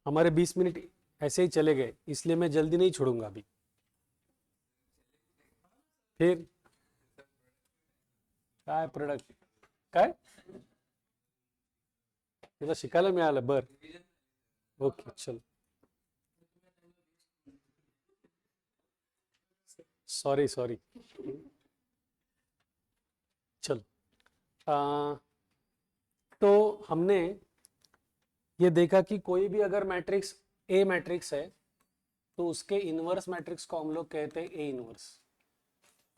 हमारे 20 मिनट ऐसे ही चले गए, इसलिए मैं जल्दी नहीं छोड़ूंगा अभी। फिर काय प्रोडक्ट काय तुला शिकायला मिळालं बर. ओके चल, सॉरी सॉरी. चल, तो हमने ये देखा कि कोई भी अगर मैट्रिक्स ए मैट्रिक्स है तो उसके इनवर्स मैट्रिक्स को हम लोग कहते हैं ए इनवर्स.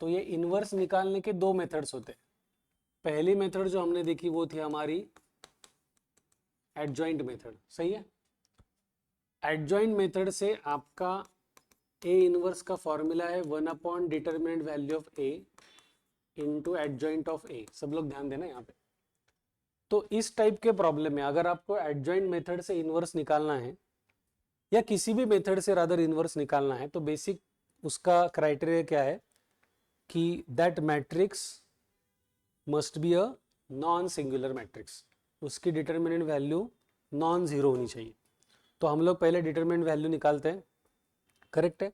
तो ये इनवर्स निकालने के दो मेथड्स होते हैं. पहली मेथड जो हमने देखी वो थी हमारी एडजॉइंट मेथड. सही है. एडजॉइंट मेथड से आपका ए इनवर्स का फॉर्मूला है 1 determinant value of A into adjoint of A. सब लोग ध्यान देना यहाँ पे. तो इस टाइप के प्रॉब्लम में अगर आपको एडजॉइंट मेथड से इनवर्स निकालना है या किसी भी मेथड से रादर इनवर्स निकालना है, तो बेसिक उसका क्राइटेरिया क्या है कि that matrix must be a non singular matrix. उसकी डिटर्मिनेंट वैल्यू नॉन जीरो होनी चाहिए. तो हम लोग पहले डिटर्मिनेंट वैल्यू निकालते हैं, करेक्ट है,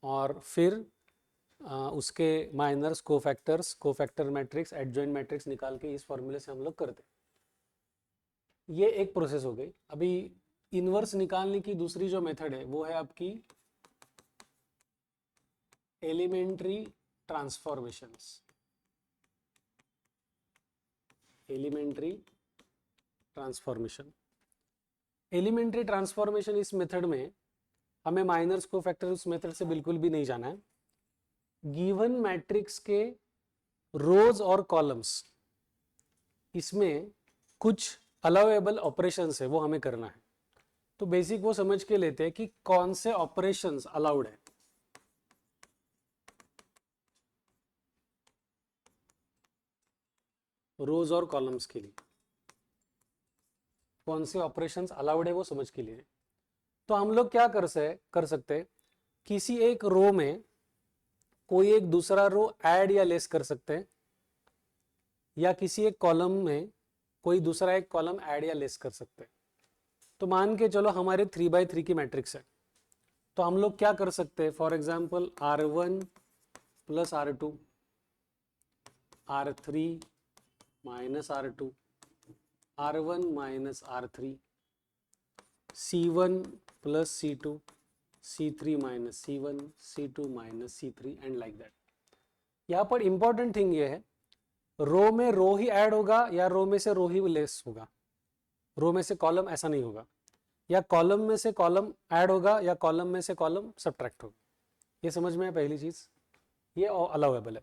और फिर उसके minors cofactors cofactor matrix adjoint matrix निकाल के इस फॉर्मूले से हम लोग करते हैं. ये एक प्रोसेस हो गई. अभी इनवर्स निकालने की दूसरी जो मेथड है वो है आपकी elementary transformations. Elementary transformation. Elementary transformation इस मेथड में हमें माइनर्स कोफैक्टर उस मेथड से बिल्कुल भी नहीं जाना है. गिवन मैट्रिक्स के रोज और कॉलम्स, इसमें कुछ अलाउएबल ऑपरेशंस है वो हमें करना है. तो बेसिक वो समझ के लेते हैं कि कौन से ऑपरेशंस अलाउड है. रोज और कॉलम्स के लिए कौन से ऑपरेशंस अलाउड है वो समझ के लिए. तो हम लोग क्या कर सकते हैं, किसी एक रो में कोई एक दूसरा रो ऐड या लेस कर सकते हैं, या किसी एक कॉलम में कोई दूसरा एक कॉलम ऐड या लेस कर सकते हैं. तो मान के चलो हमारे 3x3 की मैट्रिक्स है, तो हम लोग क्या कर सकते हैं, for example R1 plus R2, R3 minus R2, R1 minus R3, C1 plus C2, C3 minus C1, C2 minus C3 and like that. यहाँ पर इंपॉर्टेंट थिंग ये है, रो में रो ही ऐड होगा या रो में से रो ही लेस होगा. रो में से कॉलम ऐसा नहीं होगा, या कॉलम में से कॉलम ऐड होगा या कॉलम में से कॉलम सब्ट्रैक्ट होगा. ये समझ में है पहली चीज, ये अलाउएबल है.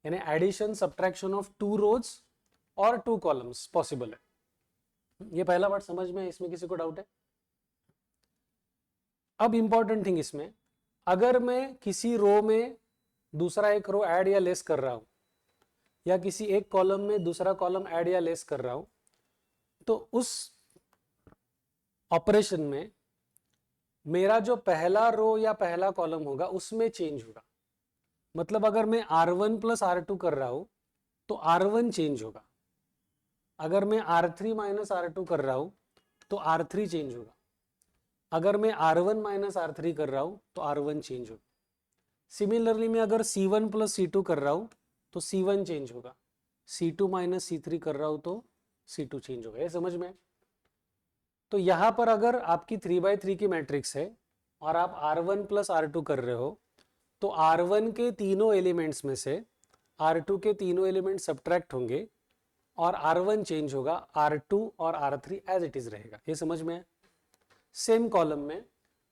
यानी एडिशन सब्ट्रैक्शन ऑफ 2 रोज और 2 कॉलम्स पॉसिबल है. ये पहला पार्ट समझ में है, इसमें किसी को डाउट है? अब इंपॉर्टेंट थिंग इसमें, अगर मैं किसी रो में दूसरा एक रो ऐड या लेस कर रहा हूं, या किसी एक कॉलम में दूसरा कॉलम ऐड या लेस कर रहा हूं, तो उस ऑपरेशन में मेरा जो पहला रो या पहला कॉलम होगा उसमें चेंज होगा. मतलब अगर मैं R1 प्लस R2 कर रहा हूं तो R1 चेंज होगा. अगर मैं R3 माइनस R2 कर रहा हूं तो R3 चेंज होगा. अगर मैं R1 माइनस R3 कर रहा हूं तो R1 चेंज होगा. सिमिलरली मैं अगर C1 प्लस C2 कर रहा हूं तो C1 चेंज होगा. C2 माइनस C3 कर रहा हूं तो C2 चेंज होगा. ये समझ में? तो यहां पर अगर आपकी 3x3 की मैट्रिक्स है और आप R1 प्लस R2 कर रहे हो, तो R1 के तीनों एलिमेंट्स में से R2 के तीनों एलिमेंट सब्ट्रैक्ट होंगे और R1 चेंज होगा, R2 और R3 एज इट इज रहेगा. ये समझ में है? सेम कॉलम में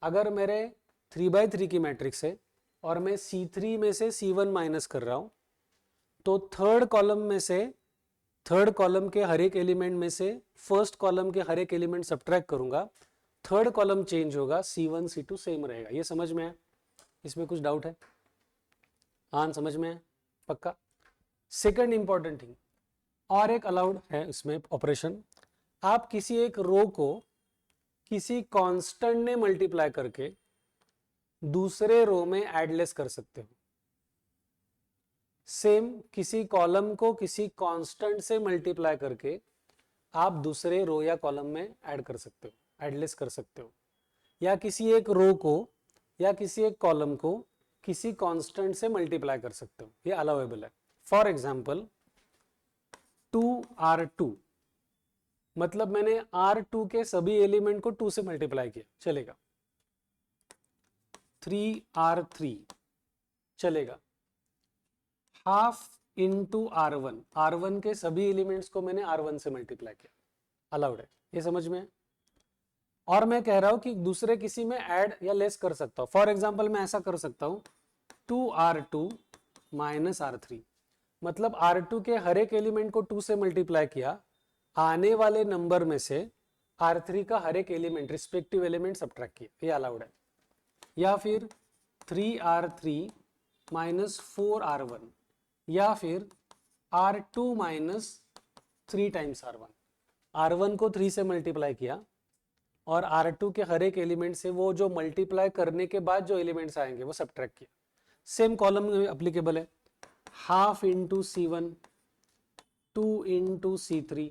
अगर मेरे 3x3 की मैट्रिक्स है और मैं C3 में से C1 माइनस कर रहा हूं, तो थर्ड कॉलम के हर एक एलिमेंट में से फर्स्ट कॉलम के हर एक एलिमेंट सब्ट्रैक्ट करूंगा, थर्ड कॉलम चेंज होगा, C1 C2 सेम रहेगा. ये समझ में है? इसमें कुछ डाउट है? हाँ समझ में है पक्का? सेकंड इंपॉर्टेंट थिंग और एक अलाउड है इसमें ऑपरेशन, आप किसी एक रो को किसी कांस्टेंट ने मल्टीप्लाई करके दूसरे रो में एडलेस कर सकते हो. सेम किसी कॉलम को किसी कांस्टेंट से मल्टीप्लाई करके आप दूसरे रो या कॉलम में ऐड कर सकते हो. एडलेस कर सकते हो, या किसी एक रो को या किसी एक कॉलम को किसी कांस्टेंट से मल्टीप्लाई कर सकते हो, ये अलाउएबल है। फॉर एग्जांपल 2r2, मतलब मैंने r2 के सभी एलिमेंट को 2 से मल्टीप्लाई किया, चलेगा। 3r3 चलेगा। हाफ इंटू r1, r1 के सभी एलिमेंट्स को मैंने r1 से मल्टीप्लाई किया, अलाउड है, ये समझ में है। और मैं कह रहा हूं कि दूसरे किसी में ऐड या लेस कर सकता हूं। फॉर एग्जांपल मैं ऐसा कर सकता हूं 2r2 माइनस r3, मतलब r2 के हर एक एलिमेंट को 2 से मल्टीप्लाई किया, आने वाले नंबर में से r3 का हर एक एलिमेंट रिस्पेक्टिव एलिमेंट सब्ट्रैक्ट किया, ये अलाउड है। या फिर 3r3 माइनस 4r1, या फिर r2 minus 3 times r1, r1 को 3 से मल्टीप्लाई किया और r2 के हर एक एलिमेंट से वो जो मल्टीप्लाई करने के बाद जो एलिमेंट्स आएंगे वो सब्ट्रैक्ट किया। सेम कॉलम में एप्लीकेबल है। Half into C1, 2 into C3,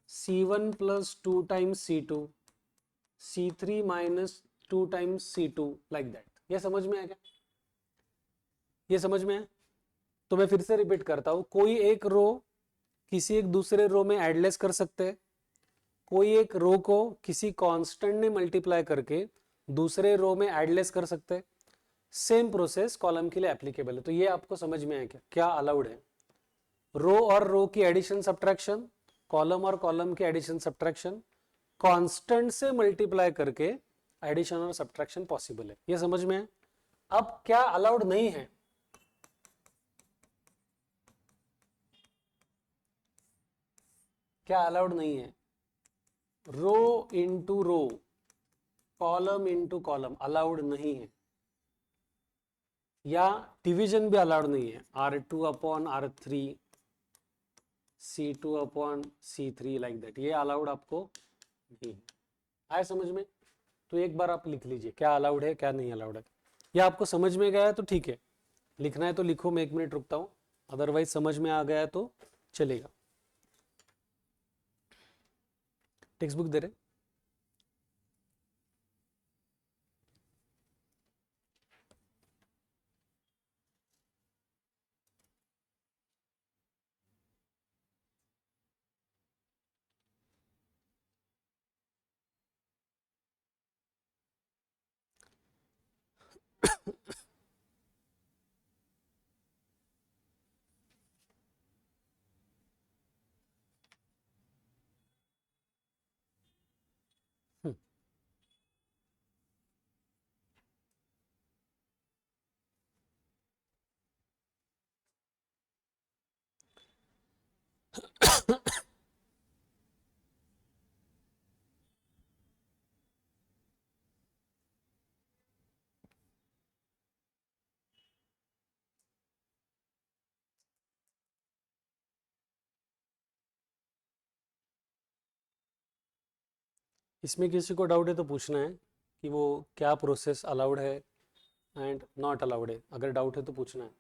C1 plus 2 times C2, C3 minus 2 times C2, like that. ये समझ में आया क्या? ये समझ में है? तो मैं फिर से रिपीट करता हूं, कोई एक रो किसी एक दूसरे रो में एडलेस कर सकते हैं, कोई एक रो को किसी कांस्टेंट ने मल्टीप्लाई करके दूसरे रो में एडलेस कर सकते हैं। सेम प्रोसेस कॉलम के लिए एप्लीकेबल है। तो ये आपको समझ में आया क्या क्या अलाउड है? रो और रो की एडिशन सब्ट्रैक्शन, कॉलम और कॉलम की एडिशन सब्ट्रैक्शन, कांस्टेंट से मल्टीप्लाई करके एडिशन और सब्ट्रैक्शन पॉसिबल है। ये समझ में है? अब क्या अलाउड नहीं है? क्या अलाउड नहीं है? Row into row, column into column allowed नहीं है, या डिवीजन भी अलाउड नहीं है। R2 upon R3, C2 upon C3, like that, ये अलाउड आपको नहीं है। आया समझ में? तो एक बार आप लिख लीजिए क्या अलाउड है क्या नहीं अलाउड है। या आपको समझ में गया है तो ठीक है, लिखना है तो लिखो, मैं 1 मिनट रुकता हूं, अदरवाइज समझ में आ गया तो चलेगा। टेक्स्ट बुक दे रहे? इसमें किसी को डाउट है तो पूछना है कि वो क्या प्रोसेस अलाउड है एंड नॉट अलाउड है। अगर डाउट है तो पूछना है।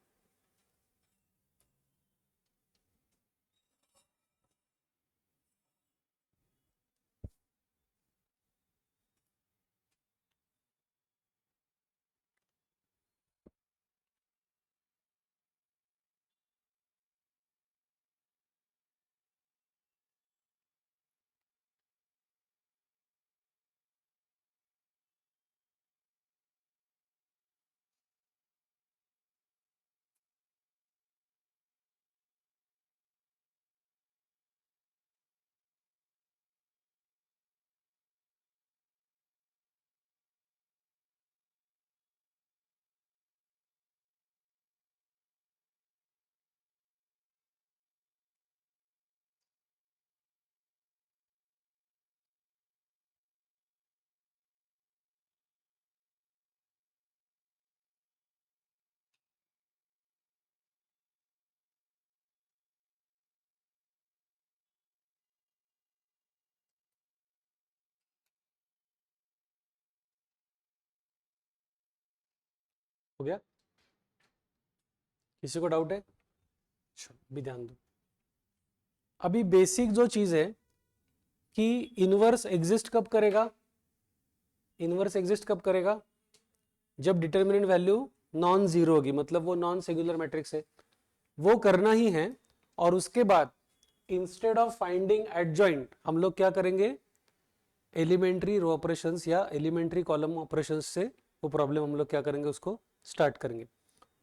हो गया? किसी को डाउट है? चलो भी ध्यान दो। अभी बेसिक जो चीज है कि इनवर्स एग्जिस्ट कब करेगा, इनवर्स एग्जिस्ट कब करेगा? जब डिटर्मिनेंट वैल्यू नॉन जीरो होगी, मतलब वो नॉन सिंगुलर मैट्रिक्स है, वो करना ही है। और उसके बाद इंस्टेड ऑफ फाइंडिंग एडजॉइंट हम लोग क्या करेंगे, एलिमेंट्री रो ऑपरेशंस या एलिमेंट्री कॉलम ऑपरेशंस से वो प्रॉब्लम हम लोग क्या करेंगे, उसको स्टार्ट करेंगे।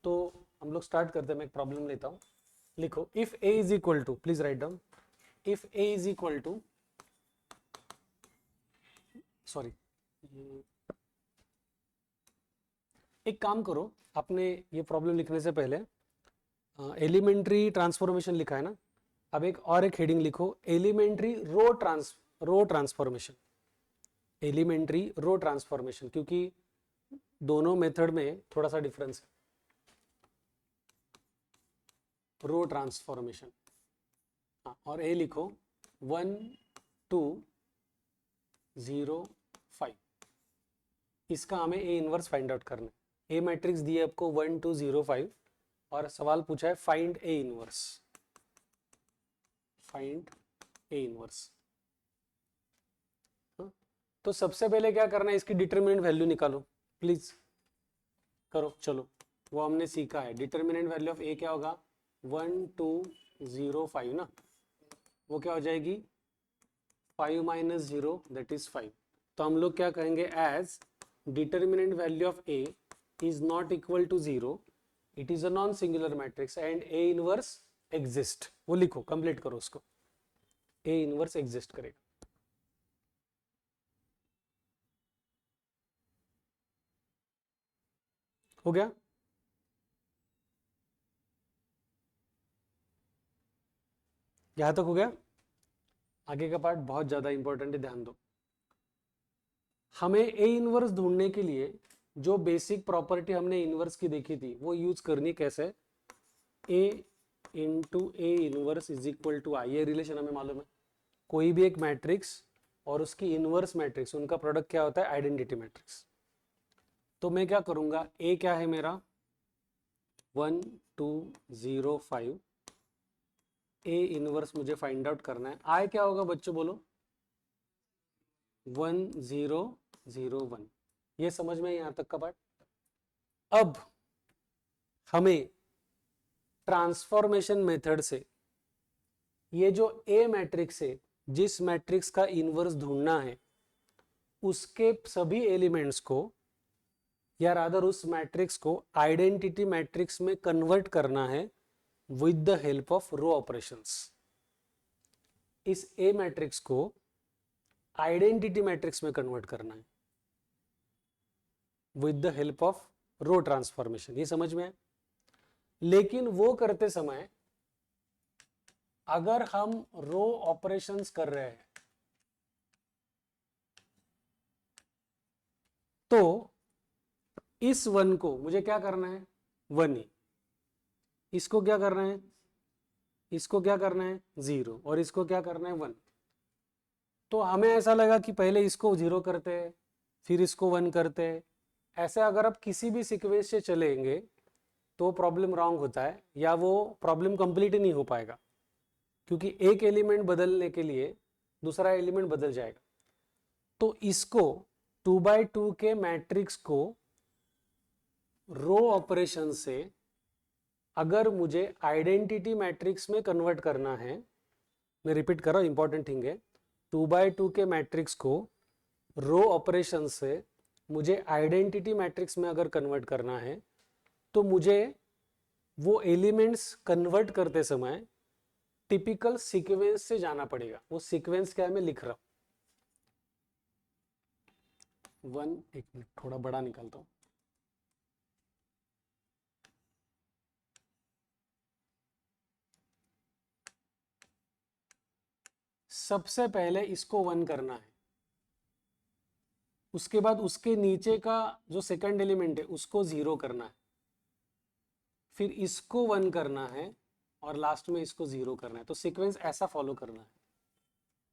तो हम लोग स्टार्ट करते हैं। मैं एक प्रॉब्लम लेता हूं, लिखो if a is equal to, please write down, if a is equal to, sorry, एक काम करो, आपने ये प्रॉब्लम लिखने से पहले एलिमेंट्री ट्रांसफॉर्मेशन लिखा है ना, अब एक हेडिंग लिखो, elementary row transformation, elementary row transformation, क्योंकि दोनों मेथड में थोड़ा सा डिफरेंस है। रो ट्रांसफॉर्मेशन, और ए लिखो 1 2 0 5। इसका हमें ए इनवर्स फाइंड आउट करना है। ए मैट्रिक्स दिए आपको 1 2 0 5 और सवाल पूछा है find A inverse, find A inverse. तो सबसे पहले क्या करना है, इसकी डिटरमिनेंट वैल्यू निकालो, प्लीज करो। चलो, वो हमने सीखा है, डिटरमिनेंट वैल्यू ऑफ ए क्या होगा, 1 2 0 5 ना, वो क्या हो जाएगी 5 माइनस 0 दैट इज 5। तो हम लोग क्या कहेंगे, as determinant value of A is not equal to 0, it is a non singular matrix and A inverse exist. वो लिखो, कंप्लीट करो उसको, ए इनवर्स एग्जिस्ट करेगा। हो गया? यहां तक हो गया? आगे का पार्ट बहुत ज्यादा इंपॉर्टेंट है, ध्यान दो। हमें ए इनवर्स ढूंढने के लिए जो बेसिक प्रॉपर्टी हमने इनवर्स की देखी थी वो यूज करनी कैसे, A into A inverse is equal to I. ये रिलेशन हमें मालूम है, कोई भी एक मैट्रिक्स और उसकी इनवर्स मैट्रिक्स, उनका प्रोडक्ट क्या होता है, आइडेंटिटी मैट्रिक्स। तो मैं क्या करूंगा, ए क्या है मेरा 1 2 0 5, ए इनवर्स मुझे फाइंड आउट करना है। आई क्या होगा बच्चों, बोलो 1 0 0 1। ये समझ में यहां तक का पार्ट। अब हमें ट्रांसफॉर्मेशन मेथड से ये जो ए मैट्रिक्स है, जिस मैट्रिक्स का इनवर्स ढूंढना है, उसके सभी एलिमेंट्स को या रादर उस मैट्रिक्स को आइडेंटिटी मैट्रिक्स में कन्वर्ट करना है with the help of row operations. इस ए मैट्रिक्स को आइडेंटिटी मैट्रिक्स में कन्वर्ट करना है with the help of row transformation. ये समझ में है? लेकिन वो करते समय अगर हम रो ऑपरेशंस कर रहे हैं तो इस 1 को मुझे क्या करना है, 1 ही, इसको क्या करना है, इसको क्या करना है 0, और इसको क्या करना है 1। तो हमें ऐसा लगा कि पहले इसको 0 करते हैं फिर इसको 1 करते हैं। ऐसे अगर आप किसी भी सीक्वेंस से चलेंगे तो प्रॉब्लम रॉन्ग होता है, या वो प्रॉब्लम कंप्लीट ही नहीं हो पाएगा, क्योंकि एक एलिमेंट बदलने के लिए दूसरा एलिमेंट बदल जाएगा। तो इसको 2 by 2 के मैट्रिक्स को रो ऑपरेशन से अगर मुझे आइडेंटिटी मैट्रिक्स में कन्वर्ट करना है, मैं रिपीट कर रहा हूं, इंपॉर्टेंट थिंग है, 2 by 2 के मैट्रिक्स को रो ऑपरेशन से मुझे आइडेंटिटी मैट्रिक्स में अगर कन्वर्ट करना है, तो मुझे वो एलिमेंट्स कन्वर्ट करते समय टिपिकल सीक्वेंस से जाना पड़ेगा। वो सीक्वेंस क्या है मैं लिख रहा हूं, 1, एक मिनट थोड़ा बड़ा निकालता हूं। सबसे पहले इसको 1 करना है, उसके बाद उसके नीचे का जो सेकंड एलिमेंट है उसको 0 करना है, फिर इसको 1 करना है और लास्ट में इसको 0 करना है। तो सीक्वेंस ऐसा फॉलो करना है।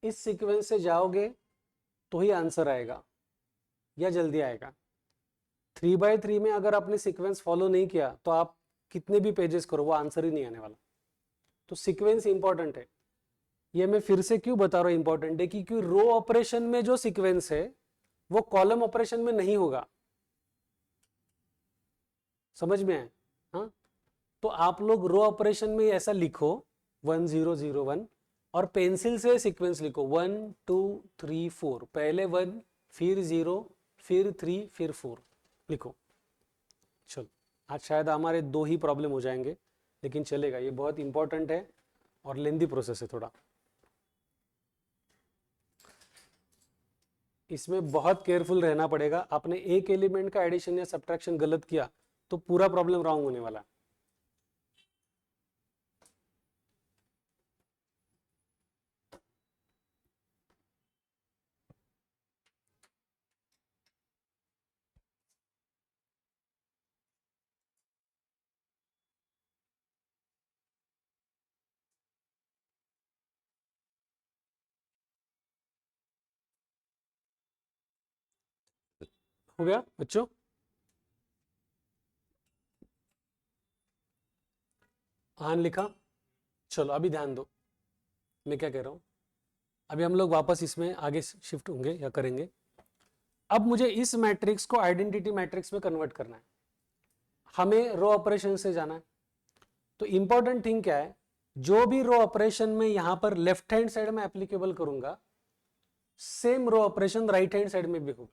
इस सीक्वेंस से जाओगे तो ही आंसर आएगा या जल्दी आएगा। 3 by 3 में अगर आपने सीक्वेंस फॉलो नहीं किया तो आप कितने भी पेजेस करो वो आंसर ही नहीं आने वाला। तो सीक्वेंस इंपॉर्टेंट है। ये मैं फिर से क्यों बता रहा हूं इंपॉर्टेंट है, क्योंकि रो ऑपरेशन में जो सीक्वेंस है वो कॉलम ऑपरेशन में नहीं होगा। समझ में आए? हाँ, तो आप लोग रो ऑपरेशन में ऐसा लिखो 1001 और पेंसिल से सीक्वेंस लिखो 1 2 3 4, पहले 1 फिर 0 फिर 3 फिर 4 लिखो। चलो, आज शायद हमारे 2 ही प्रॉब्लम हो जाएंगे, लेकिन चलेगा, ये बहुत इंपॉर्टेंट है और लेंदी प्रोसेस है थोड़ा। इसमें बहुत केयरफुल रहना पड़ेगा। आपने एक एलिमेंट का एडिशन या सब्ट्रैक्शन गलत किया तो पूरा प्रॉब्लम रॉन्ग होने वाला है। हो गया बच्चों? आन लिखा? चलो अभी ध्यान दो, मैं क्या कह रहा हूं। अभी हम लोग वापस इसमें आगे शिफ्ट होंगे या करेंगे। अब मुझे इस मैट्रिक्स को आइडेंटिटी मैट्रिक्स में कन्वर्ट करना है, हमें रो ऑपरेशन से जाना है। तो इंपॉर्टेंट थिंग क्या है, जो भी रो ऑपरेशन में यहां पर लेफ्ट हैंड साइड में एप्लीकेबल करूंगा, same row operation right hand side में भी होगा।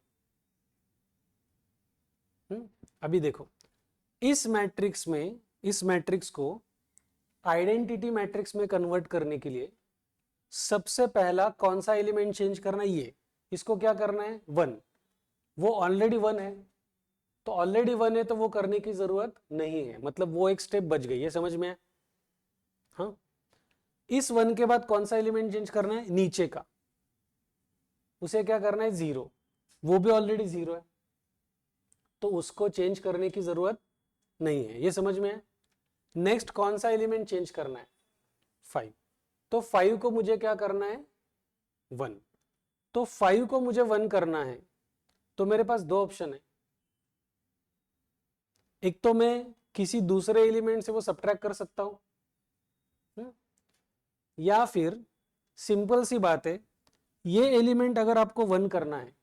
अभी देखो, इस मैट्रिक्स को आइडेंटिटी मैट्रिक्स में कन्वर्ट करने के लिए सबसे पहला कौन सा एलिमेंट चेंज करना है? ये, इसको क्या करना है? 1। वो ऑलरेडी 1 है, तो ऑलरेडी 1 है तो वो करने की जरूरत नहीं है, मतलब वो एक स्टेप बच गई है। समझ में है? हाँ, इस 1 के बाद कौन सा एलिमेंट चेंज करना है? नीचे का, उसे क्या करना है? 0। वो भी ऑलरेडी 0 है, तो उसको चेंज करने की जरूरत नहीं है। ये समझ में है? नेक्स्ट कौन सा एलिमेंट चेंज करना है? 5। तो 5 को मुझे क्या करना है? 1। तो 5 को मुझे 1 करना है, तो मेरे पास 2 ऑप्शन है। एक तो मैं किसी दूसरे एलिमेंट से वो सब्ट्रैक्ट कर सकता हूं, या फिर सिंपल सी बात है, ये एलिमेंट अगर आपको 1 करना है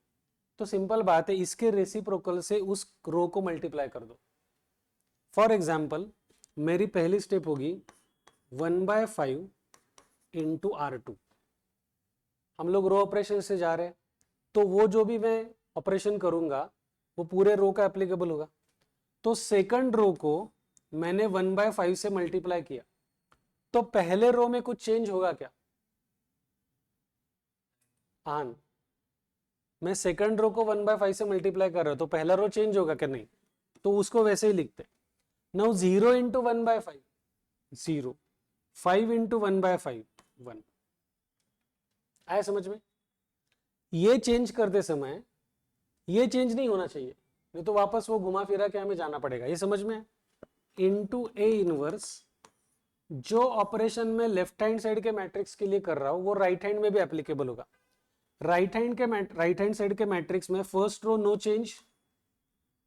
तो सिंपल बात है, इसके रेसिप्रोकल से उस रो को मल्टीप्लाई कर दो। फॉर एग्जाम्पल, मेरी पहली स्टेप होगी 1/5 इंटू R2। हम लोग रो ऑपरेशन से जा रहे हैं, तो वो जो भी मैं ऑपरेशन करूंगा वो पूरे रो का एप्लीकेबल होगा। तो सेकंड रो को मैंने 1/5 से मल्टीप्लाई किया, तो पहले रो में कुछ चेंज होगा क्या? आन, मैं सेकंड रो को 1/5 से मल्टीप्लाई कर रहा हूं, तो पहला रो चेंज होगा क्या? नहीं, तो उसको वैसे ही लिखते। Now 0 into 1/5 0, 5 into 1/5 1। आया समझ में? ये चेंज करते समय ये चेंज नहीं होना चाहिए, नहीं तो वापस वो घुमा फिरा के हमें जाना पड़ेगा। ये समझ में? इंटू ए इनवर्स, जो ऑपरेशन में लेफ्ट हैंड साइड के मैट्रिक्स के लिए कर रहा हूं वो राइट हैंड में भी एप्लीकेबल होगा। राइट हैंड साइड के मैट्रिक्स में first row no change,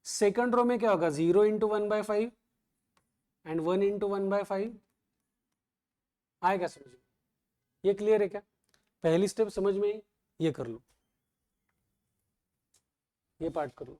second row में क्या होगा? 0 इंटू 1/5 एंड 1 इंटू 1/5। आएगा समझ में? ये क्लियर है क्या? पहली स्टेप समझ में आई? ये कर लो, ये पार्ट कर लो।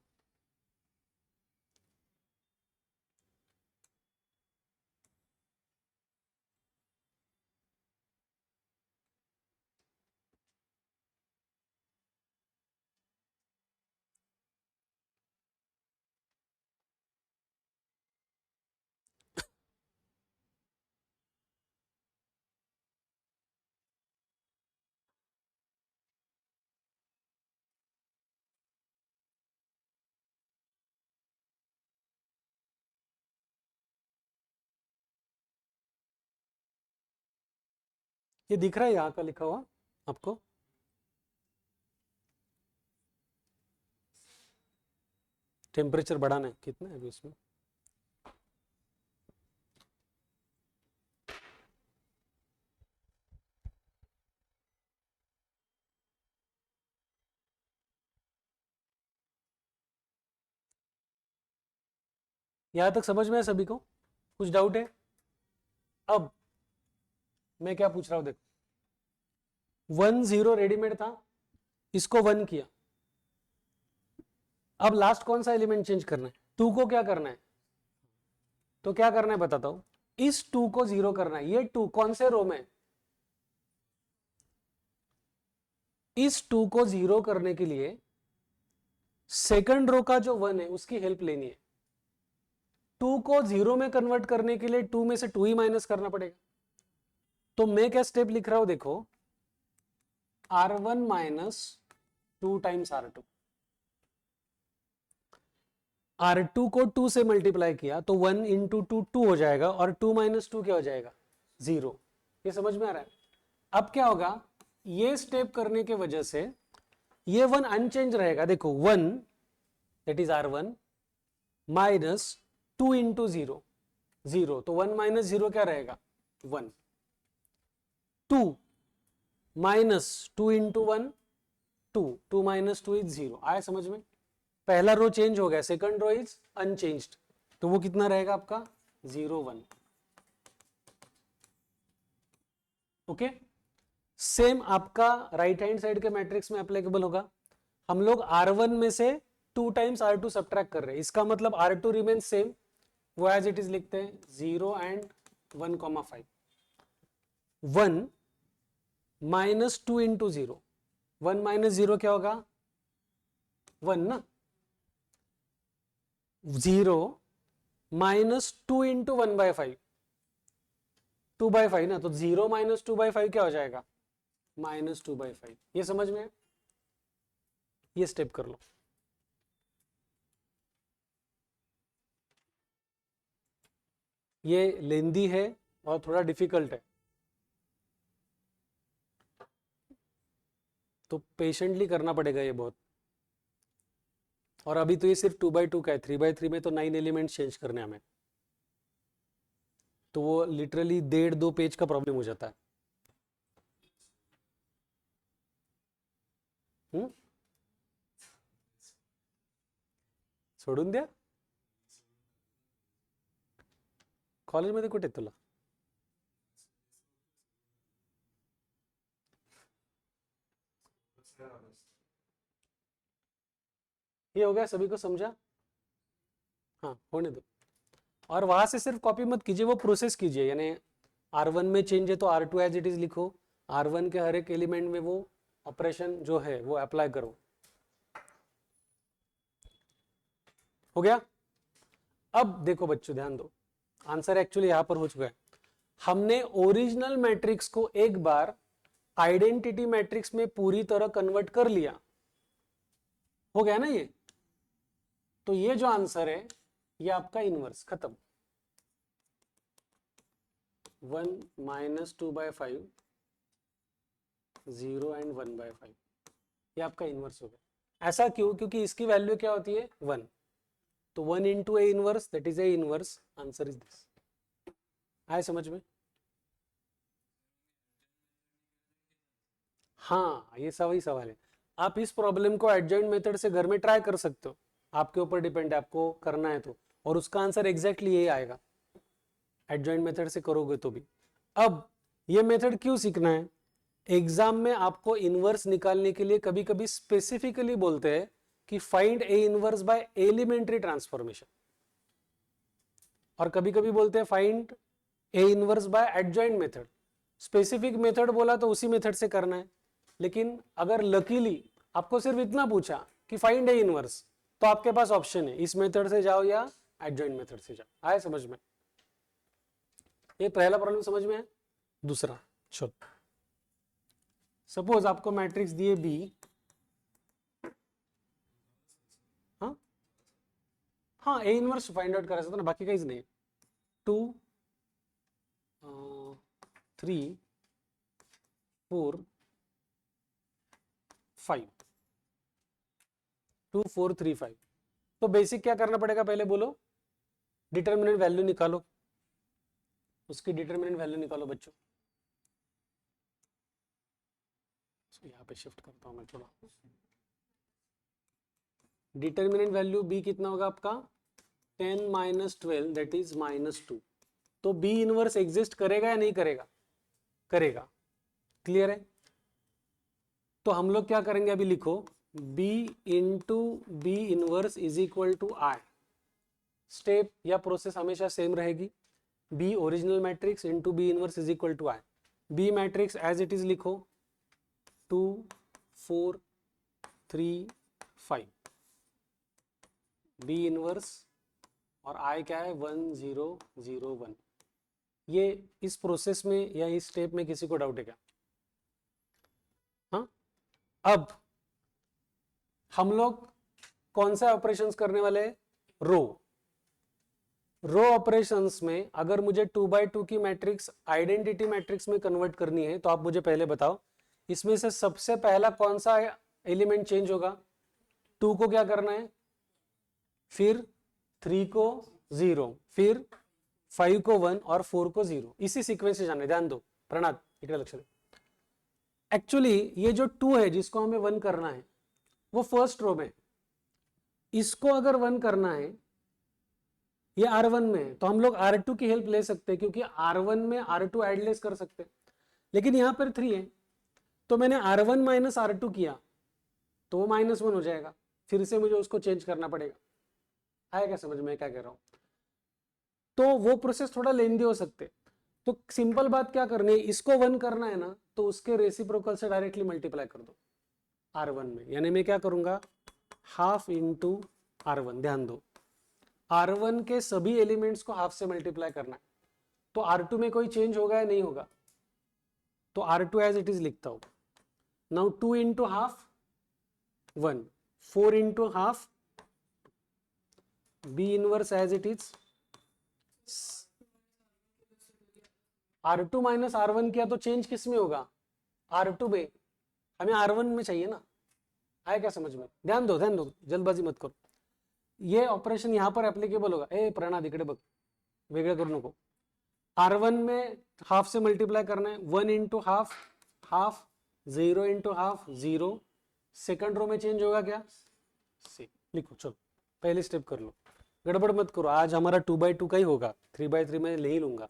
ये दिख रहा है यहाँ का लिखा हुआ आपको? टेम्परेचर बढ़ाना है, कितना है अभी इसमें? यहां तक समझ में है सभी को? कुछ डाउट है? अब मैं क्या पूछ रहा हूं, देखो 1 0 रेडीमेड था, इसको 1 किया, अब लास्ट कौन सा एलिमेंट चेंज करना है? 2 को क्या करना है? तो क्या करना है बताता हूं, इस 2 को 0 करना है। ये 2 कौन से रो में? इस 2 को 0 करने के लिए सेकंड रो का जो 1 है उसकी हेल्प लेनी है। 2 को 0 में कन्वर्ट करने के लिए 2 में से 2 ही माइनस करना पड़ेगा। तो मैं क्या स्टेप लिख रहा हूं देखो, R1 minus 2 times R2। R2 को 2 से मल्टीप्लाई किया तो 1 इंटू 2 2 हो जाएगा, और 2 माइनस 2 क्या हो जाएगा? 0। ये समझ में आ रहा है? अब क्या होगा, ये स्टेप करने के वजह से ये 1 अनचेंज रहेगा। देखो 1 that is R1 minus 2 into 0 0, तो 1 माइनस 0 क्या रहेगा? 1। 2 माइनस 2 इंटू 1 2, 2 माइनस 2 इज 0। आया समझ में? पहला रो चेंज हो गया, सेकंड रो इज अनचेंज्ड, तो वो कितना रहेगा आपका? 0 1। ओके, सेम आपका राइट हैंड साइड के मैट्रिक्स में एप्लीकेबल होगा। हम लोग R1 में से 2 टाइम्स R2 सब्ट्रैक्ट कर रहे हैं, इसका मतलब R2 रिमेन्स सेम, वो एज इट इज लिखते हैं 0 एंड 1,5। 1 माइनस 2 इंटू 0, 1 माइनस 0 क्या होगा? 1 ना। 0 माइनस 2 इंटू 1/5, 2/5 ना, तो 0 माइनस 2/5 क्या हो जाएगा? -2/5। ये समझ में? ये स्टेप कर लो। ये लेंदी है और थोड़ा डिफिकल्ट है, तो पेशेंटली करना पड़ेगा ये बहुत। और अभी तो ये सिर्फ 2/2 का है, 3/3 में तो 9 एलिमेंट्स चेंज करने हमें, तो वो लिटरली 1.5-2 पेज का प्रॉब्लम हो जाता है। सोडून द्या कॉलेजमध्ये कुठे तुला? ये हो गया, सभी को समझा? हाँ होने दो। और वहां से सिर्फ कॉपी मत कीजिए, वो प्रोसेस कीजिए, यानी R1 में चेंज है तो R2 एज इट इज लिखो, R1 के हर एक एलिमेंट में वो ऑपरेशन जो है वो अप्लाई करो। हो गया? अब देखो बच्चों ध्यान दो, आंसर एक्चुअली यहां पर हो चुका है। हमने ओरिजिनल मैट्रिक्स को एक बार आइडेंटिटी मैट्रिक्स में पूरी तरह कन्वर्ट कर लिया, हो गया ना ये? तो ये जो आंसर है ये आपका इनवर्स, खत्म। 1 माइनस 2/5, 0 एंड 1/5, ये आपका इनवर्स हो गया। ऐसा क्यों? क्योंकि इसकी वैल्यू क्या होती है? 1, तो 1 into A inverse that is A inverse, answer is this. आए समझ में? हाँ ये सही सवाल है। आप इस प्रॉब्लम को एडजॉइंट मेथड से घर में ट्राई कर सकते हो, आपके ऊपर डिपेंड है, आपको करना है तो, और उसका आंसर एग्जैक्टली यही आएगा एडजॉइंट मेथड से करोगे तो भी। अब ये मेथड क्यों सीखना है? एग्जाम में आपको इनवर्स निकालने के लिए कभी कभी स्पेसिफिकली बोलते हैं कि find A inverse by elementary transformation, और कभी कभी बोलते हैं find A inverse by adjoint method. Specific method बोला तो उसी मेथड से करना है, लेकिन अगर लकीली आपको सिर्फ इतना पूछा कि फाइंड ए इनवर्स, तो आपके पास ऑप्शन है, इस मेथड से जाओ या एडजॉइंट मेथड से जाओ। आए समझ में? ये पहला प्रॉब्लम समझ में है। दूसरा, चलो सपोज आपको मैट्रिक्स दिए बी, हाँ हाँ ए इनवर्स फाइंड आउट करायचं ना, बाकी काहीच नाही। 2 3 4 5, 2 4 3 5। तो बेसिक क्या करना पड़ेगा पहले बोलो? डिटर्मिनेंट वैल्यू निकालो, उसकी डिटर्मिनेंट वैल्यू निकालो बच्चों। यहाँ पे शिफ्ट करता हूं मैं थोड़ा। डिटर्मिनेंट वैल्यू बी कितना होगा आपका? 10 माइनस 12 दैट इज -2। तो बी इनवर्स एग्जिस्ट करेगा या नहीं करेगा? करेगा। क्लियर है? तो हम लोग क्या करेंगे, अभी लिखो B into B inverse is equal to I. Step या प्रोसेस हमेशा सेम रहेगी। B original matrix into B inverse is equal to I. B matrix as it is लिखो, 2 4 3 5। बी इनवर्स और आई क्या है, 1 0 0 1। ये इस प्रोसेस में या इस स्टेप में किसी को डाउट है क्या? हाँ, अब हम लोग कौन सा ऑपरेशंस करने वाले हैं? रो ऑपरेशंस में अगर मुझे 2x2 की मैट्रिक्स आइडेंटिटी मैट्रिक्स में कन्वर्ट करनी है तो आप मुझे पहले बताओ, इसमें से सबसे पहला कौन सा एलिमेंट चेंज होगा? 2 को क्या करना है, फिर 3 को 0, फिर 5 को 1 और 4 को 0। इसी सीक्वेंस से जाने, ध्यान दो प्रणाद, इकडे लक्ष दे। एक्चुअली ये जो 2 है जिसको हमें 1 करना है वो फर्स्ट रो में, इसको अगर 1 करना है ये R1 में है तो हम लोग R2 की हेल्प ले सकते हैं, क्योंकि R1 में R2 एडलेस कर सकते हैं। लेकिन यहां पर 3 है तो मैंने R1 माइनस R2 किया तो वो -1 हो जाएगा, फिर से मुझे उसको चेंज करना पड़ेगा। आया क्या समझ में क्या कह रहा हूं? तो वो प्रोसेस थोड़ा लेंदी हो सकते। तो सिंपल बात क्या करनी है, इसको 1 करना है ना तो उसके रेसिप्रोकल से डायरेक्टली मल्टीप्लाई कर दो R1 में। यानी मैं क्या करूंगा, हाफ इंटू R1। ध्यान दो, R1 के सभी एलिमेंट्स को हाफ से मल्टीप्लाई करना है। तो R2 में कोई चेंज होगा या नहीं होगा? तो R2 एज इट इज लिखता हूं। Now 2 into half 1, 4 into half, B inverse as it is. R2 minus R1 किया तो चेंज किस में होगा? R2 में। हमें R1 में चाहिए ना। आया क्या समझ में? ध्यान दो ध्यान दो, जल्दबाजी मत करो। ये ऑपरेशन यहां पर एप्लीकेबल होगा। ए प्रणाद इकडे बघ, वेगळं करू नको। R1 में हाफ से मल्टीप्लाई करना है, 1 into half half, 0 into half 0। Second row में चेंज होगा क्या? सी लिखो, चलो पहले स्टेप कर लो, गड़बड़ मत करो। आज हमारा 2x2 का ही होगा, 3x3 में नहीं लूंगा।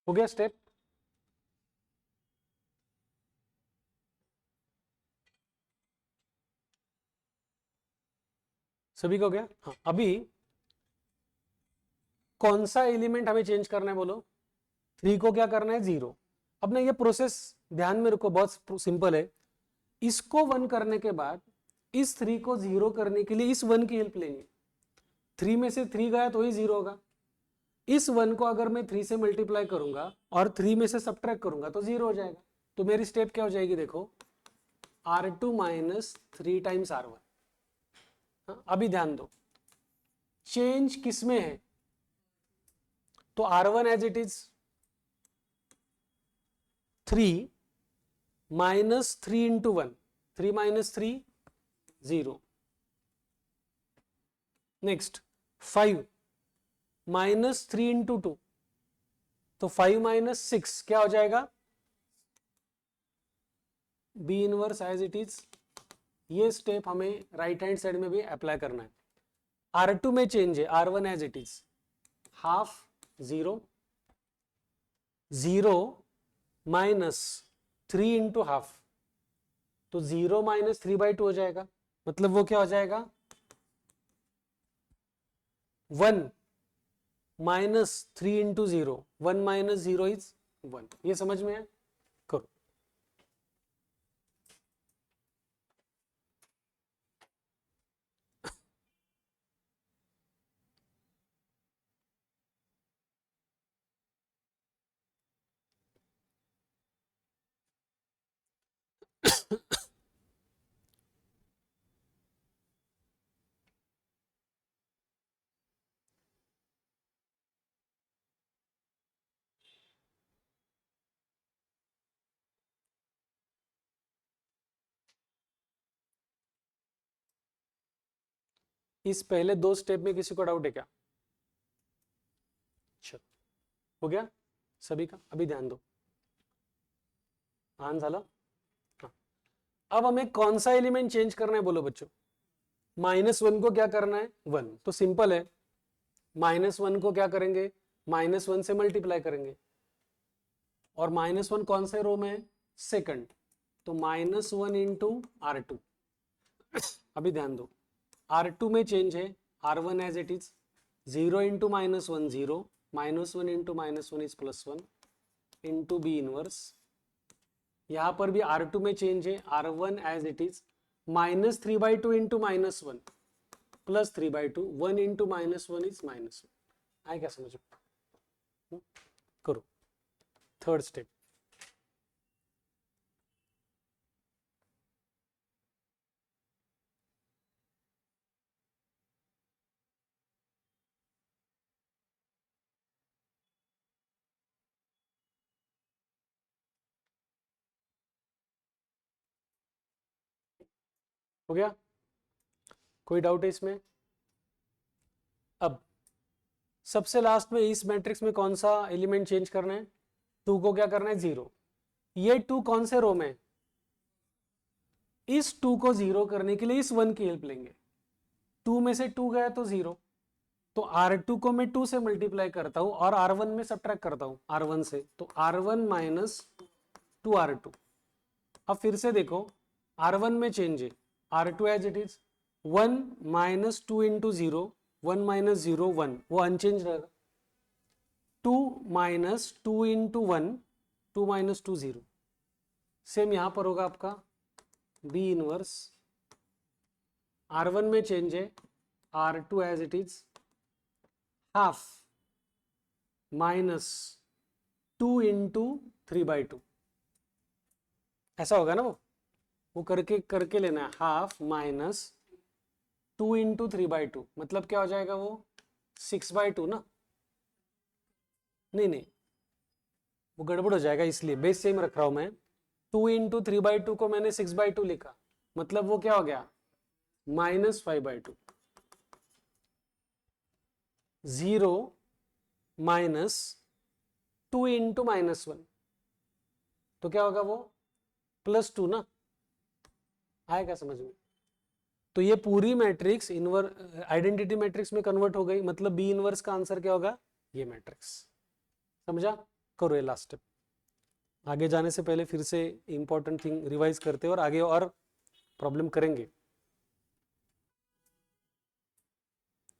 हो गया स्टेप? सभी का हो गया? हाँ, अभी कौन सा एलिमेंट हमें चेंज करना है बोलो? 3 को क्या करना है? 0। अब ना ये प्रोसेस ध्यान में रखो, बहुत सिंपल है। इसको 1 करने के बाद इस 3 को 0 करने के लिए इस 1 की हेल्प लेंगे। 3 में से 3 गया तो ही 0 होगा। इस 1 को अगर मैं 3 से मल्टीप्लाई करूंगा और 3 में से सब्ट्रैक्ट करूंगा तो 0 हो जाएगा। तो मेरी स्टेप क्या हो जाएगी देखो, R2 माइनस 3 टाइम्स R1। अभी ध्यान दो, चेंज किसमें है? तो R1 as it is 3 minus 3 into 1, 3 minus 3 0। Next 5 minus 3 into 2, तो 5 माइनस 6 क्या हो जाएगा? B inverse as it is. ये स्टेप हमें राइट हैंड साइड में भी अप्लाई करना है। R2 में चेंज है, R1 as it is, half 0 0 minus 3 into half, तो 0 माइनस 3/2 हो जाएगा। मतलब वो क्या हो जाएगा? 1 माइनस 3 इंटू 0, 1 माइनस 0 इज 1। ये समझ में है? करो। इस पहले 2 स्टेप में किसी को डाउट है क्या? चलो हो गया सभी का, अभी ध्यान दो। हाँ झाला। हाँ अब हमें कौन सा एलिमेंट चेंज करना है बोलो बच्चों। -1 को क्या करना है 1, तो सिंपल है, -1 को क्या करेंगे -1 से मल्टीप्लाई करेंगे, और -1 कौन से रो में है सेकंड, तो -1 इंटू R2। अभी ध्यान दो R2 में चेंज है, R1 as it is, 0 into -1 0, -1 into -1 is +1 into B inverse. यहां पर भी R2 में चेंज है, R1 as it is, -3/2 into -1 +3/2, 1 into -1 is -1। आए क्या समझ में? करो थर्ड स्टेप। हो गया, कोई डाउट है इसमें? अब सबसे लास्ट में इस मैट्रिक्स में कौन सा एलिमेंट चेंज करना है, 2 को क्या करना है 0। ये 2 कौन से रो में, इस 2 को 0 करने के लिए इस 1 की हेल्प लेंगे। 2 में से 2 गया तो 0, तो R2 को मैं 2 से मल्टीप्लाई करता हूं और R1 में सब्ट्रैक्ट करता हूं R1 से, तो R1 माइनस 2R2। अब फिर से देखो R1 में चेंज है, R2 as it is, 1 minus 2 into 0, 1 minus 0 1, वो अनचेंज रहेगा। 2 माइनस 2 इंटू 1, 2 माइनस 2 0। सेम यहां पर होगा आपका बी इनवर्स, R1 में चेंज है, R2 as it is, half minus 2 into 3/2, ऐसा होगा ना वो करके करके लेना है, हाफ माइनस 2 इंटू 3/2, मतलब क्या हो जाएगा वो 6/2 ना, नहीं वो गड़बड़ हो जाएगा, इसलिए बेस सेम रख रहा हूं मैं। 2 इंटू 3/2 को मैंने 6/2 लिखा, मतलब वो क्या हो गया -5/2। 0 माइनस 2 इंटू -1, तो क्या होगा वो +2 ना, आएगा समझ में? तो ये पूरी मैट्रिक्स आइडेंटिटी मैट्रिक्स में कन्वर्ट हो गई, मतलब बी इनवर्स का आंसर क्या होगा ये मैट्रिक्स। समझा? करो ये लास्ट स्टेप। आगे जाने से पहले फिर से इंपॉर्टेंट थिंग रिवाइज करते और आगे और प्रॉब्लम करेंगे।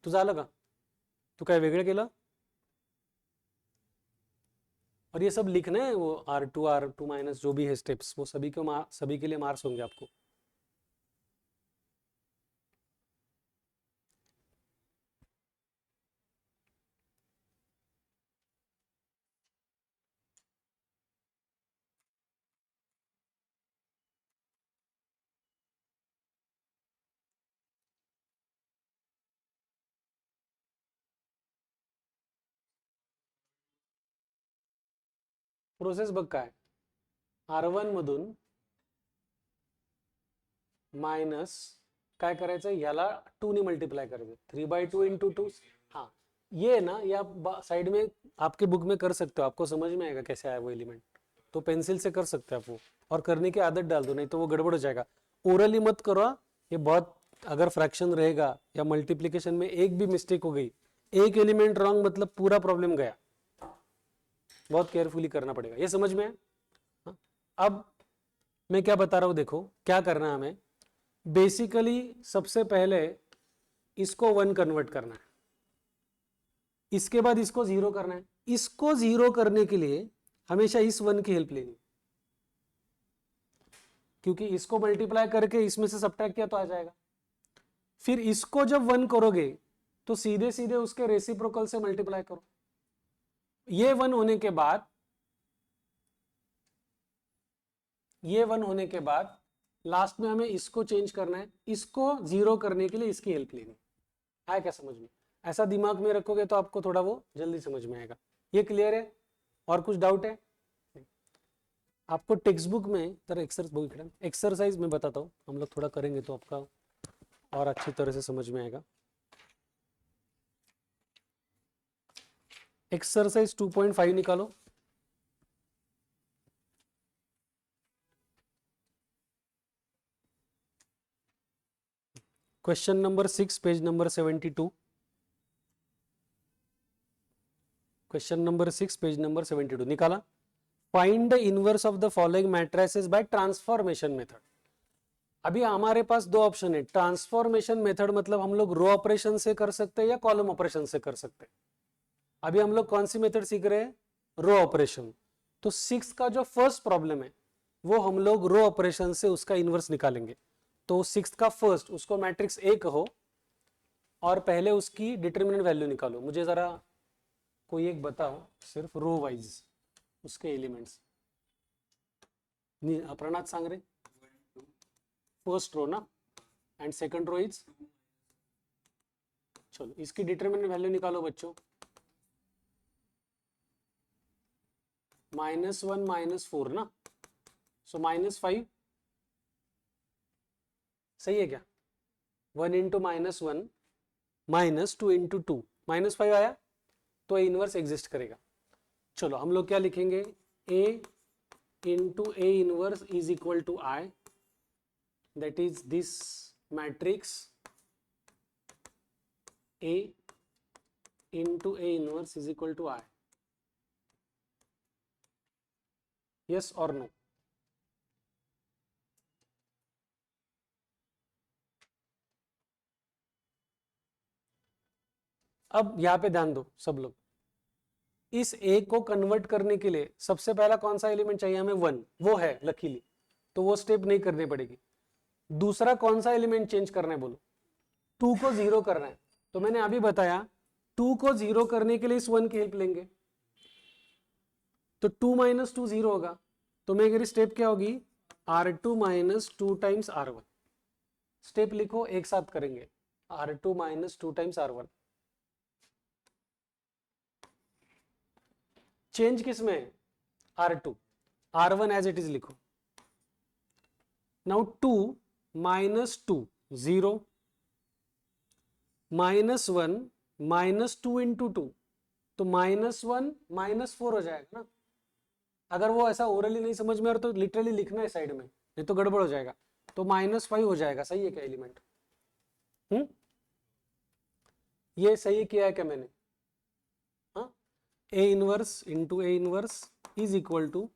तू झालं का? तू काय वेगळं केलं? और ये सब लिखना है, वो R2 माइनस जो भी है स्टेप्स, वो सभी के लिए मार्क्स होंगे आपको। प्रोसेस बघ काय, R1 मधून माइनस काय करायचं, ह्याला 2 ने मल्टीप्लाई करायचं, 3/2 इंटू 2। हाँ ये ना, ये आप साइड में आपके बुक में कर सकते हो, आपको समझ में आएगा कैसे आया वो एलिमेंट, तो पेंसिल से कर सकते हो आप वो, और करने की आदत डाल दो, नहीं तो वो गड़बड़ हो जाएगा। ओरली मत करो, ये बहुत, अगर फ्रैक्शन रहेगा या मल्टीप्लीकेशन में एक भी मिस्टेक हो गई, एक एलिमेंट रॉन्ग, मतलब पूरा प्रॉब्लम गया। बहुत केयरफुली करना पड़ेगा, ये समझ में है? हाँ? अब मैं क्या बता रहा हूं, देखो क्या करना है हमें। बेसिकली सबसे पहले इसको 1 कन्वर्ट करना है, इसके बाद इसको 0 करना है। इसको 0 करने के लिए हमेशा इस 1 की हेल्प लेनी, क्योंकि इसको मल्टीप्लाई करके इसमें से सब्ट्रैक्ट किया तो आ जाएगा। फिर इसको जब 1 करोगे तो सीधे सीधे उसके रेसिप्रोकल से मल्टीप्लाई करो। ये 1 होने के बाद, ये 1 होने के बाद लास्ट में हमें इसको चेंज करना है, इसको 0 करने के लिए इसकी हेल्प लेनी। आया क्या समझ में? ऐसा दिमाग में रखोगे तो आपको थोड़ा वो जल्दी समझ में आएगा। ये क्लियर है? और कुछ डाउट है? आपको टेक्स्ट बुक में तर एक्सरसाइज में बताता हूँ, हम लोग थोड़ा करेंगे तो आपका और अच्छी तरह से समझ में आएगा। एक्सरसाइज 2.5 निकालो। Question number 6 page number 72। Question number 6 page number 72 निकाला। Find the inverse of the following matrices by transformation method. अभी हमारे पास दो ऑप्शन है। ट्रांसफॉर्मेशन मेथड मतलब हम लोग रो ऑपरेशन से कर सकते हैं या कॉलम ऑपरेशन से कर सकते हैं। अभी हम लोग कौन सी मेथड सीख रहे हैं? Row operation. तो 6 का जो फर्स्ट प्रॉब्लम है वो हम लोग रो ऑपरेशन से उसका इनवर्स निकालेंगे। तो 6 का फर्स्ट, उसको मैट्रिक्स ए कहो और पहले उसकी डिटरमिनेंट वैल्यू निकालो। मुझे जरा कोई एक बताओ, सिर्फ रो वाइज उसके एलिमेंट्स। प्रणात सांग रे। फर्स्ट रो ना, एंड सेकंड रो इज, चलो इसकी डिटरमिनेंट वैल्यू निकालो बच्चों। -1 -4 ना, सो -5 सही है क्या? 1 इंटू -1 -2 इंटू 2 -5 आया, तो इनवर्स एग्जिस्ट करेगा। चलो हम लोग क्या लिखेंगे? A into A inverse is equal to I, that is this matrix A into A inverse is equal to I. Yes और नो? अब यहां पे ध्यान दो सब लोग। इस ए को कन्वर्ट करने के लिए सबसे पहला कौन सा एलिमेंट चाहिए हमें? 1, वो है लकीली, तो वो स्टेप नहीं करनी पड़ेगी। दूसरा कौन सा एलिमेंट चेंज करना है बोलो? 2 को 0 करना है। तो मैंने अभी बताया 2 को 0 करने के लिए इस 1 की हेल्प लेंगे। तो 2 - 2 0 होगा। तो मेरी स्टेप क्या होगी? R2 - 2 times R1। स्टेप लिखो, एक साथ करेंगे। R2 - 2 times R1। चेंज किस में? R2। R1 as it is लिखो। नाउ 2 - 2 0, -1 -2 इंटू 2, तो -1 -4 हो जाएगा ना। अगर वो ऐसा ओरली नहीं समझ में आ रहा तो लिटरली लिखना है साइड में, नहीं तो गड़बड़ हो जाएगा। तो -5 हो जाएगा। सही है क्या एलिमेंट? ये सही किया है क्या मैंने? हाँ, A inverse into A inverse is equal to,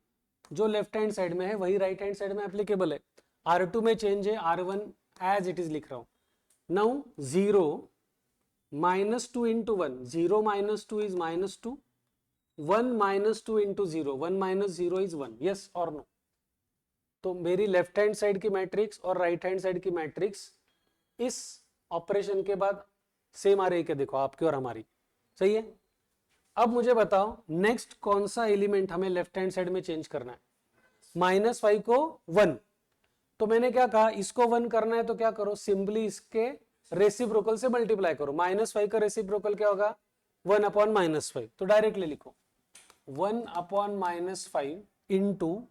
जो लेफ्ट हैंड साइड में है वही राइट हैंड साइड में एप्लीकेबल है। R2 में चेंज है, R1 एज इट इज लिख रहा हूं। Now 0 -2 into 1, 0 - 2 is -2, 1 - 2 into 0, 1 - 0 is 1। Yes और नो? तो मेरी लेफ्ट हैंड साइड की मैट्रिक्स और राइट हैंड साइड की मैट्रिक्स इस ऑपरेशन के बाद सेम आ रही है क्या? देखो आपकी और हमारी सही है। अब मुझे बताओ नेक्स्ट कौन सा एलिमेंट हमें लेफ्ट हैंड साइड में चेंज करना है? -5 को 1। तो मैंने क्या कहा, इसको 1 करना है तो क्या करो, सिंपली इसके रेसिप्रोकल से मल्टीप्लाई करो। -5 का रेसिप्रोकल क्या होगा? 1/-5। तो डायरेक्टली लिखो 1/-5 इंटू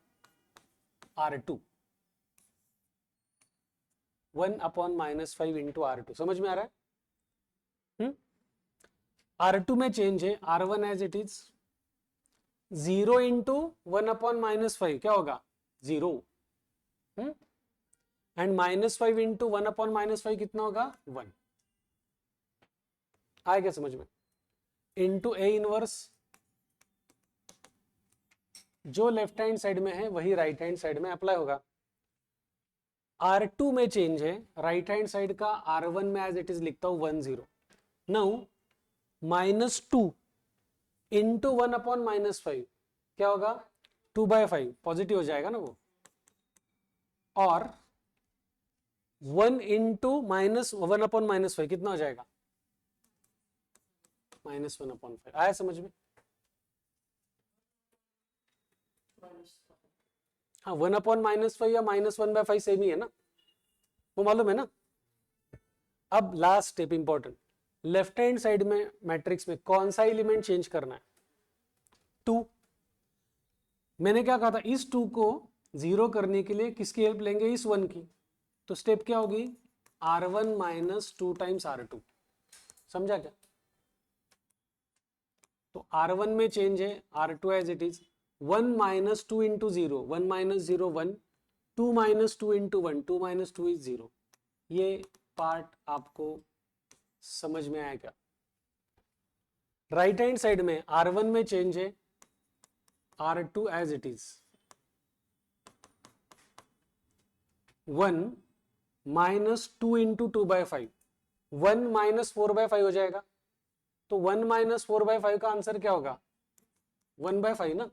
R2। 1/-5 इंटू R2 समझ में आ रहा है? R2 में चेंज है, R1 as it is. 0 into 1/-5 क्या होगा? 0। एंड -5 इंटू 1/-5 कितना होगा? 1। आया क्या समझ में? इंटू ए इनवर्स, जो लेफ्ट हैंड साइड में है वही राइट हैंड साइड में अप्लाई होगा। R2 में चेंज है, राइट हैंड साइड का R1 में एज इट इज लिखता हूं 1 0। नाउ -2 इंटू 1/-5 क्या होगा? 2/5 पॉजिटिव हो जाएगा ना वो। और 1 इंटू -1/-5 कितना हो जाएगा? -1/5। आया समझ में? हाँ, 1/-5 या -1/5 सेम ही है ना, वो मालूम है ना। अब last step important, left hand side में मैट्रिक्स में कौन सा एलिमेंट चेंज करना है? 2। मैंने क्या कहा था, इस 2 को 0 करने के लिए किसकी हेल्प लेंगे? इस 1 की। तो स्टेप क्या होगी? R1 - 2 times R2। समझा क्या? तो R1 में चेंज है, R2 as it is, 1 minus 2 into 0, 1 minus 0 1, 2 minus 2 into 1, 2 minus 2 is 0। ये पार्ट आपको समझ में आया क्या? राइट हैंड साइड में R1 में चेंज है, R2 as it is, 1 minus 2 into 2/5, 1 minus 4/5 हो जाएगा। तो 1 माइनस 4/5 का आंसर क्या होगा? 1/5 ना,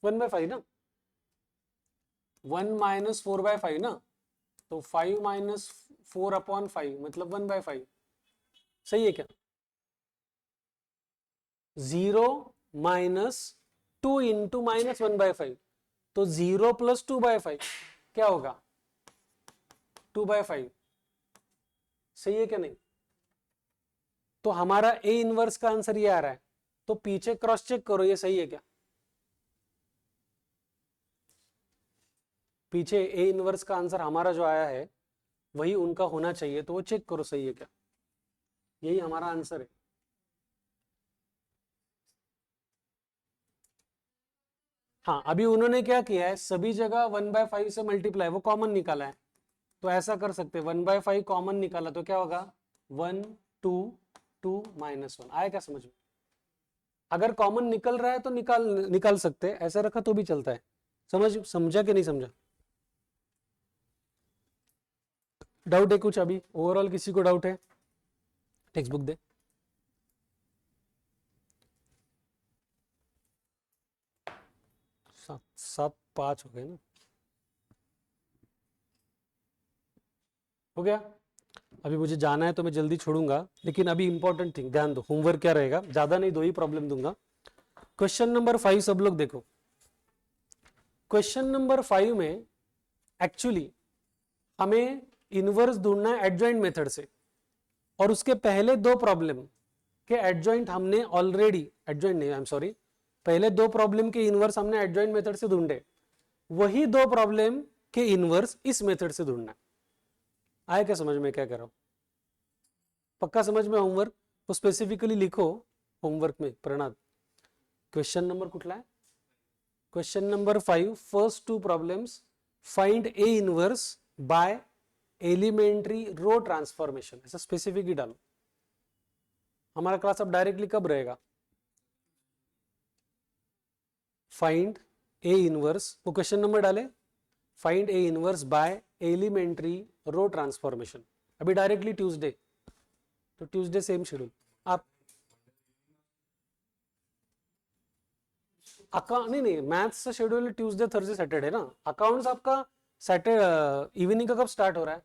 1/5 ना, 1 माइनस 4/5 ना, तो 5 माइनस 4/5 मतलब 1/5। सही है क्या? 0 माइनस 2 इंटू माइनस 1/5, तो 0 प्लस 2/5 क्या होगा? 2/5। सही है क्या नहीं? तो हमारा ए इनवर्स का आंसर ये आ रहा है। तो पीछे क्रॉस चेक करो, ये सही है क्या? पीछे ए इनवर्स का आंसर हमारा जो आया है वही उनका होना चाहिए, तो वो चेक करो सही है क्या। यही हमारा आंसर है। हाँ, अभी उन्होंने क्या किया है, सभी जगह 1/5 से मल्टीप्लाई, वो कॉमन निकाला है। तो ऐसा कर सकते हैं, 1/5 कॉमन निकाला तो क्या होगा? 1 2 2 माइनस 1। आया क्या समझ में? अगर कॉमन निकल रहा है तो निकाल सकते हैं, ऐसा रखा तो भी चलता है। समझा कि नहीं समझा? डाउट है कुछ अभी? ओवरऑल किसी को डाउट है? टेक्स्ट बुक दे। सात सात 5 हो गए ना? हो गया? अभी मुझे जाना है तो मैं जल्दी छोड़ूंगा, लेकिन अभी इंपॉर्टेंट थिंग ध्यान दो। होमवर्क क्या रहेगा, ज्यादा नहीं, 2 ही प्रॉब्लम दूंगा। क्वेश्चन नंबर 5 सब लोग देखो। क्वेश्चन नंबर 5 में एक्चुअली हमें इनवर्स ढूंढना है एडजॉइंट मेथड से, और उसके पहले 2 प्रॉब्लम के एडजॉइंट हमने ऑलरेडी, एडजॉइंट नहीं, आई एम सॉरी, पहले 2 प्रॉब्लम के इनवर्स हमने एडजॉइंट मेथड से ढूंढे। वही 2 प्रॉब्लम के इनवर्स इस मेथड से ढूंढना है। आया क्या समझ में क्या कर रहा हूं? पक्का समझ में? होमवर्क तो स्पेसिफिकली लिखो होमवर्क में। प्रणाद, क्वेश्चन नंबर कुठला है? Question number 5, first 2 problems, find A inverse by elementary row transformation. ऐसा स्पेसिफिक ही डालो। हमारा क्लास अब डायरेक्टली कब रहेगा? फाइंड ए इनवर्स, वो क्वेश्चन नंबर डाले, find A inverse by elementary row transformation. अभी डायरेक्टली ट्यूसडे, तो ट्यूसडे सेम शेड्यूल। आप अकाउंट नहीं, मैथ्स का शेड्यूल ट्यूसडे थर्सडे सैटरडे ना। अकाउंट्स आपका सैटरडे इवनिंग का कब स्टार्ट हो रहा है?